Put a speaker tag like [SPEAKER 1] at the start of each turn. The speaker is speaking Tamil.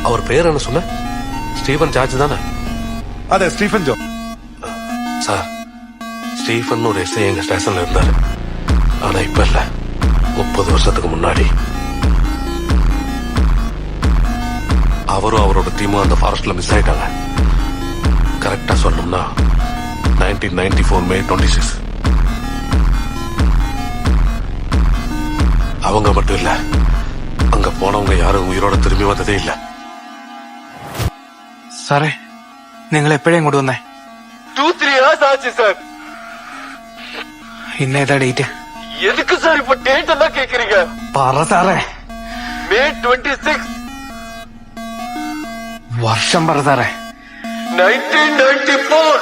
[SPEAKER 1] அவர் பேர் என்ன சொன்ன? ஸ்டீபன் ஜார்ஜ் தானே?
[SPEAKER 2] அതെ ஸ்டீபன் ஜோ.
[SPEAKER 1] சார், ஸ்டீபன் ஒரு எஸ்ஐ எங்க ஸ்டேஷன்ல இருந்தாரு. ஆனா இப்ப இல்ல, 30 வருஷத்துக்கு முன்னாடி. அவரும் அவரோட டீமும் அந்த ஃபாரஸ்ட்ல மிஸ் ஆயிட்டாங்க. கரெக்டா சொல்லணும்னா 1994 May 26. அவங்க மட்டும் இல்ல, அங்க போனவங்க யாரும் ഉയരോടെ திரும்பി വന്നതേ ഇല്ല.
[SPEAKER 3] സാറേ, നിങ്ങൾ എപ്പോഴാ ഇങ്ങോട്ട് വന്നേ?
[SPEAKER 4] 2-3 hours ஆச்சு சார்.
[SPEAKER 3] ഇന്നേതാ ഡേറ്റ്?
[SPEAKER 4] எதுக்கு சார் இப்ப டேட் எல்லாம் கேக்குறீங்க?
[SPEAKER 3] പറ സാറേ.
[SPEAKER 4] May 26.
[SPEAKER 3] വർഷം പറ സാറേ.
[SPEAKER 4] 1994.